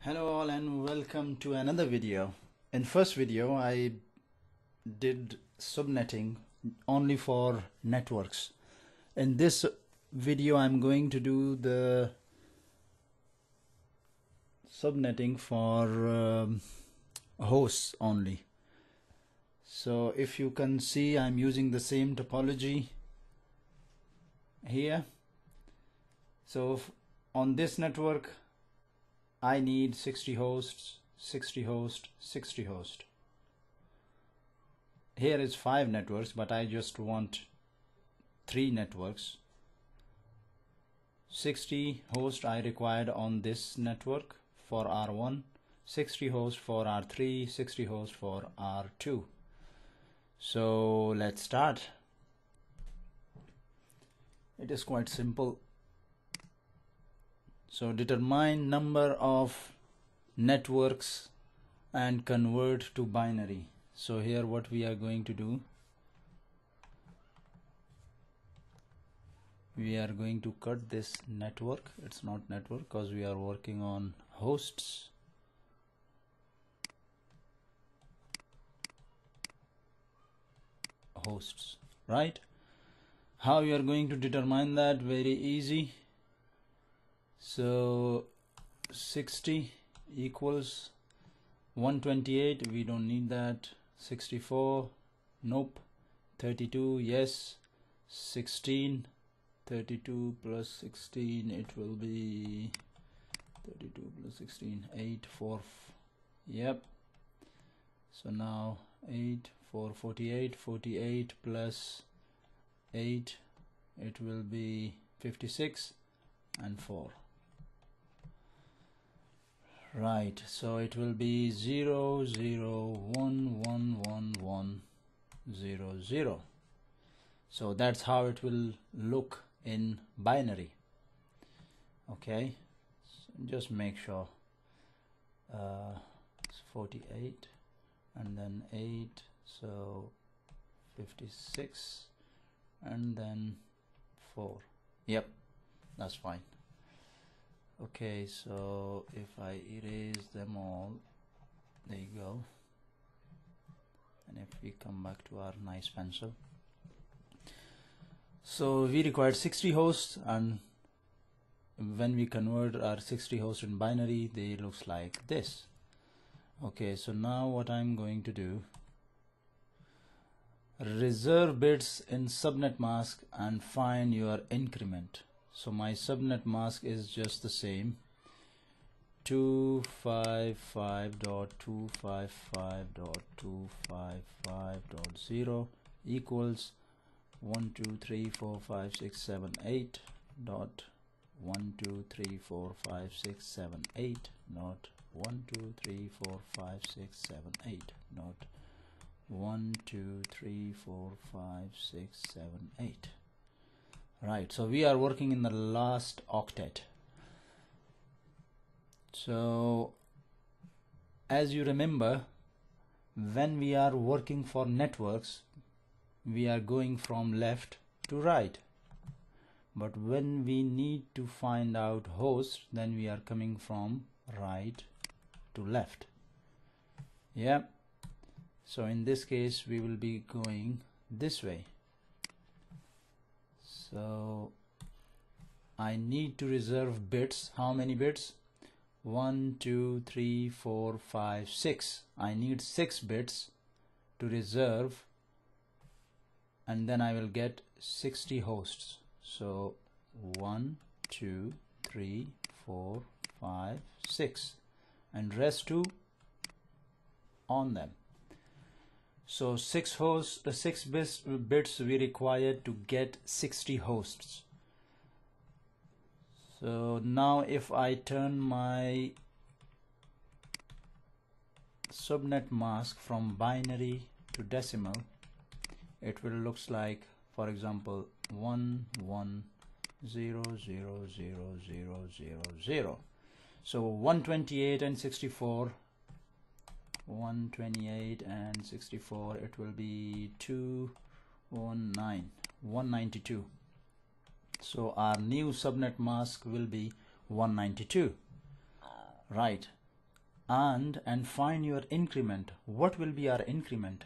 Hello all and welcome to another video. In first video I did subnetting only for networks. In this video I'm going to do the subnetting for hosts only. So if you can see, I'm using the same topology here. So on this network I need 60 hosts, 60 hosts, 60 hosts. Here is 5 networks, but I just want 3 networks. 60 hosts I required on this network for R1, 60 hosts for R3, 60 hosts for R2. So let's start. It is quite simple. So determine number of networks and convert to binary. So here what we are going to do, we are going to cut this network. It's not network because we are working on hosts. Hosts, right? How we are going to determine that? Very easy. So 60 equals 128, we don't need that. 64, nope. 32, yes. 16, 32 plus 16, it will be 32 plus 16, 8, 4, yep. So now 8, 4, 48, 48 plus 8, it will be 56 and 4. Right, so it will be 0 0 1 1 1 1 0 0. So that's how it will look in binary. Okay, so just make sure it's 48 and then 8, so 56 and then 4. Yep, that's fine. Okay, so if I erase them all, there you go. And if we come back to our nice pencil, so we required 60 hosts, and when we convert our 60 hosts in binary, they looks like this. Okay, so now what I'm going to do, reserve bits in subnet mask and find your increment. So my subnet mask is just the same, 255.255.255.0 equals 1 2 3 4 5 6 7 8 dot 1 2 3 4 5 6 7 8 not 1 2 3 4 5 6 7 8 not 1 2 3 4 5 6 7 8. Right, so we are working in the last octet. So as you remember, when we are working for networks, we are going from left to right, but when we need to find out hosts, then we are coming from right to left. Yeah, so in this case we will be going this way. So I need to reserve bits. How many bits? 1 2 3 4 5 6. I need 6 bits to reserve, and then I will get 60 hosts. So 1 2 3 4 5 6, and rest 2 on them. So 6 hosts, the 6 bits we required to get 60 hosts. So now if I turn my subnet mask from binary to decimal, it will looks like, for example, 1 1 0 0 0 0 0 0. So 128 and 64, 128 and 64, it will be 219, 192. So our new subnet mask will be 192. Right, and find your increment. What will be our increment?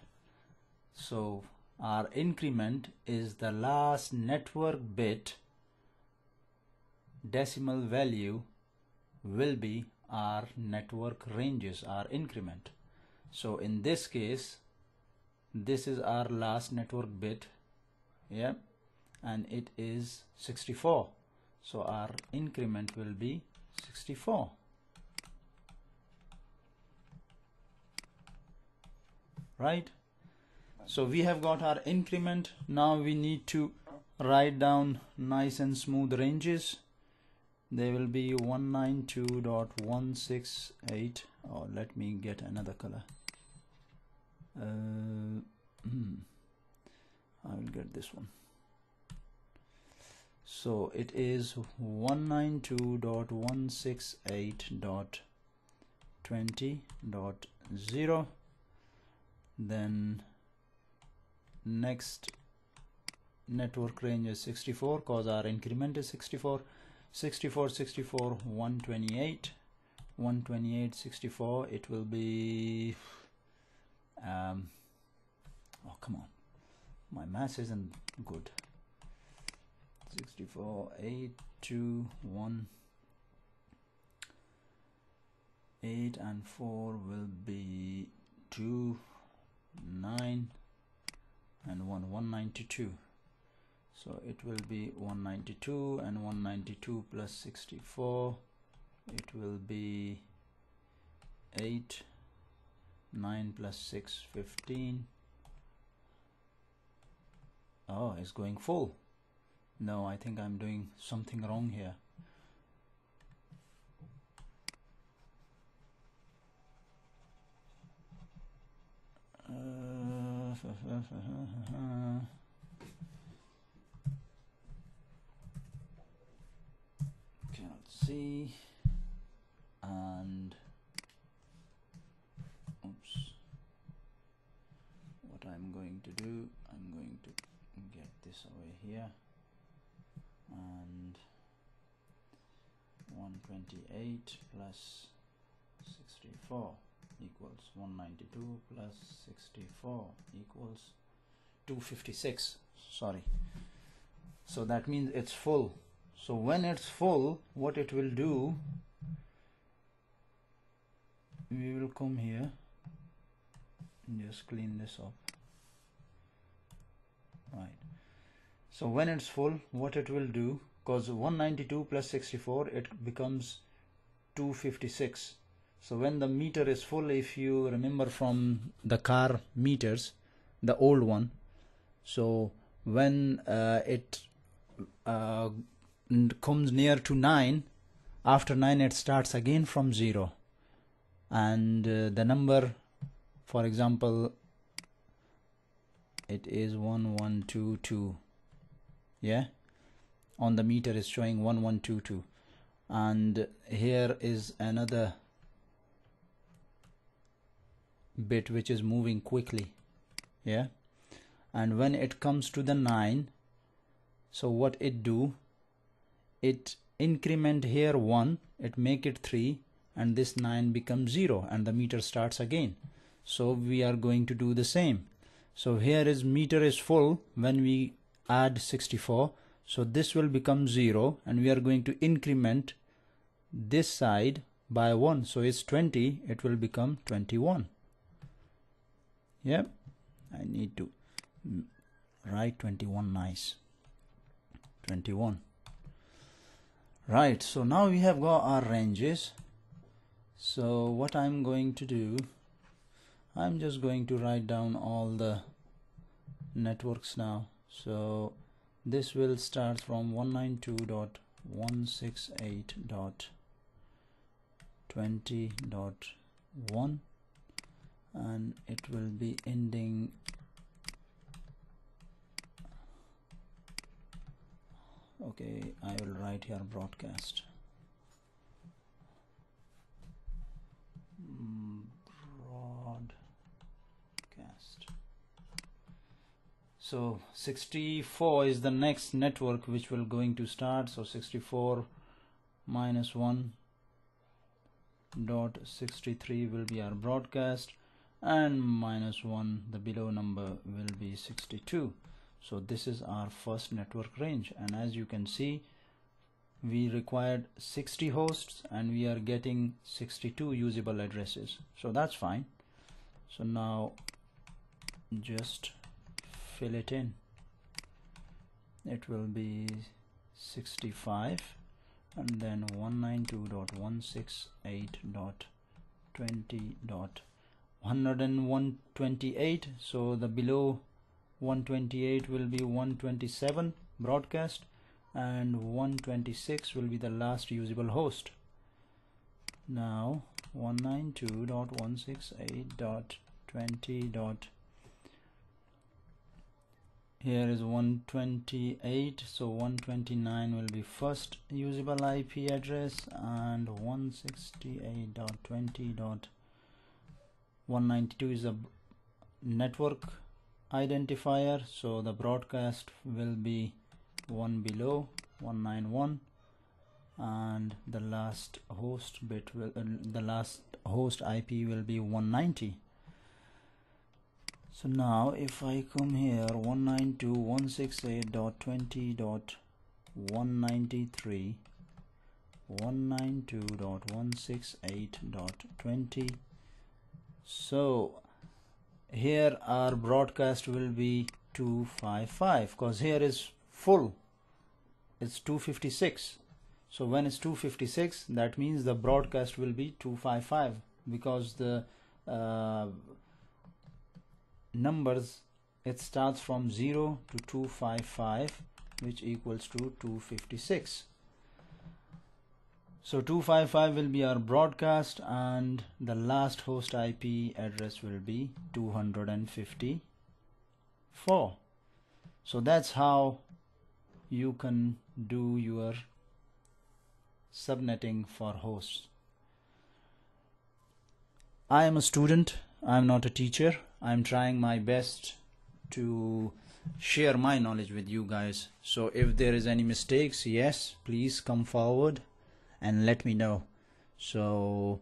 So our increment is the last network bit decimal value will be our network ranges, our increment. So in this case, this is our last network bit, yeah, and it is 64. So our increment will be 64. Right? So we have got our increment. Now we need to write down nice and smooth ranges. They will be 192.168. Oh, let me get another color. I will get this one. So it is 192.168.20.0. Then next network range is 64 because our increment is 64. 64, 64, 128, 128, 64. It will be oh, come on, my math isn't good. 64, 8, 2, 1, 8 and 4 will be 2, 9 and 1, 192. So it will be 192 and 192 plus 64. It will be 8, 9 plus 6, 15. Oh, it's going full. No, I think I'm doing something wrong here. Cannot see. And oops, what I'm going to do, I'm going to get this away here, and 128 plus 64 equals 192 plus 64 equals 256. Sorry. So that means it's full. So when it's full, what it will do, we will come here and just clean this up. Right. So when it's full, what it will do, because 192 plus 64, it becomes 256. So when the meter is full, if you remember from the car meters, the old one, so when it comes near to 9, after 9 it starts again from 0, and the number, for example, it is 1122, yeah, on the meter is showing 1122, and here is another bit which is moving quickly, yeah, and when it comes to the 9, so what it do, it increment here 1, it make it 3, and this 9 becomes 0, and the meter starts again. So we are going to do the same. So here is meter is full when we add 64, so this will become 0, and we are going to increment this side by 1, so it's 20, it will become 21. Yep, I need to write 21 nice. 21. Right, so now we have got our ranges. So what I'm going to do, I'm just going to write down all the networks now. So this will start from 192.168.20.1, and it will be ending okay, I will write here broadcast. Broadcast. So 64 is the next network which will going to start. So 64 minus 1, -2.63 will be our broadcast, and -1, the below number, will be 62. So this is our first network range, and as you can see, we required 60 hosts and we are getting 62 usable addresses, so that's fine. So now just fill it in. It will be 65 and then 192.168.20.128. so the below 128 will be 127 broadcast, and 126 will be the last usable host. Now 192.168.20. Here is 128, so 129 will be first usable IP address, and 168.20.192 is a network identifier, so the broadcast will be one below 191, and the last host bit will the last host IP will be 190. So now if I come here 192.168.20.193, 192.168.20, so here our broadcast will be 255, because here is full, it's 256. So when it's 256, that means the broadcast will be 255, because the numbers, it starts from 0 to 255, which equals to 256. So 255 will be our broadcast, and the last host IP address will be 254. So that's how you can do your subnetting for hosts. I am a student, I'm not a teacher. I'm trying my best to share my knowledge with you guys. So if there is any mistakes, yes, please come forward and let me know. So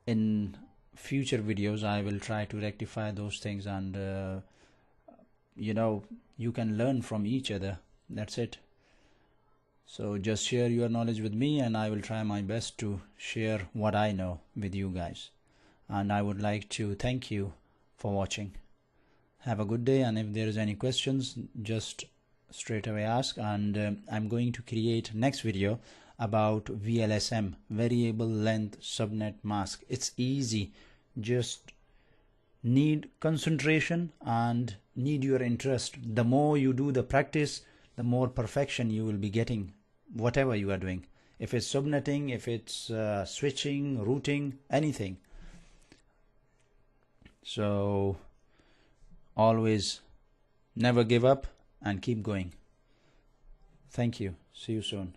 in future videos I will try to rectify those things, and you can learn from each other. That's it. So just share your knowledge with me, and I will try my best to share what I know with you guys. And I would like to thank you for watching. Have a good day, and if there is any questions, just straight away ask. And I'm going to create next video about VLSM, variable length subnet mask. It's easy, just need concentration and need your interest. The more you do the practice, the more perfection you will be getting whatever you are doing. If it's subnetting, if it's switching, routing, anything. So always never give up and keep going. Thank you. See you soon.